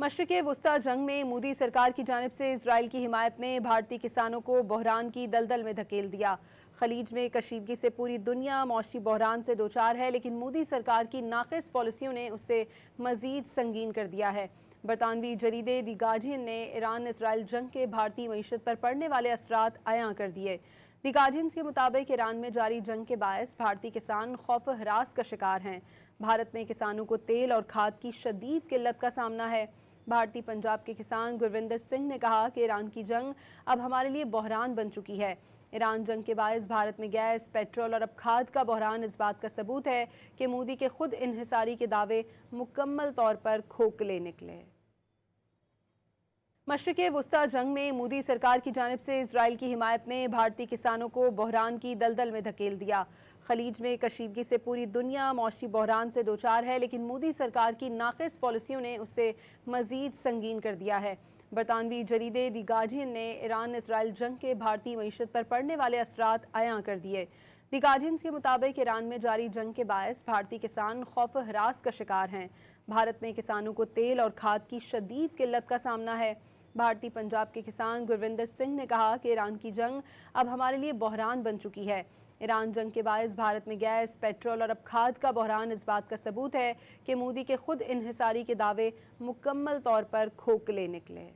मशरिक़ वुस्ता जंग में मोदी सरकार की जानिब से इजराइल की हिमायत ने भारतीय किसानों को बहरान की दलदल में धकेल दिया। खलीज में कशीदगी से पूरी दुनिया मौशी बहरान से दोचार है, लेकिन मोदी सरकार की नाक़िस पॉलिसियों ने उसे मज़ीद संगीन कर दिया है। बरतानवी जरीदे दी गार्जियन ने ईरान इसराइल जंग के भारतीय मईशत पर पड़ने वाले असरात अयां कर दिए। दी गार्जियन के मुताबिक ईरान में जारी जंग के बायस भारतीय किसान खौफ हरास का शिकार हैं। भारत में किसानों को तेल और खाद की शदीद किल्लत का सामना है। भारतीय पंजाब के किसान गुरविंदर सिंह ने कहा कि ईरान की जंग अब हमारे लिए बहरान बन चुकी है। ईरान जंग के बायस भारत में गैस, पेट्रोल और अब खाद का बहरान इस बात का सबूत है कि मोदी के खुद इन्हिसारी के दावे मुकम्मल तौर पर खोखले निकले। मशरिक़ वुस्ता जंग में मोदी सरकार की जानिब से इजराइल की हिमायत ने भारतीय किसानों को बहरान की दलदल में धकेल दिया। खलीज में कशीदगी से पूरी दुनिया मौशी बहरान से दोचार है, लेकिन मोदी सरकार की नाक़िस पॉलिसियों ने उसे मज़ीद संगीन कर दिया है। बरतानवी जरीदे दी गार्जियन ने ईरान इसराइल जंग के भारतीय मईशत पर पड़ने वाले असरात अयां कर दिए। दी गार्जियन के मुताबिक ईरान में जारी जंग के बायस भारतीय किसान खौफ हरास का शिकार हैं। भारत में किसानों को तेल और खाद की शदीद किल्लत का सामना है। भारतीय पंजाब के किसान गुरविंदर सिंह ने कहा कि ईरान की जंग अब हमारे लिए बहरान बन चुकी है। ईरान जंग के बायस भारत में गैस, पेट्रोल और अब खाद का बहरान इस बात का सबूत है कि मोदी के खुद इन्हिसारी के दावे मुकम्मल तौर पर खोखले निकले।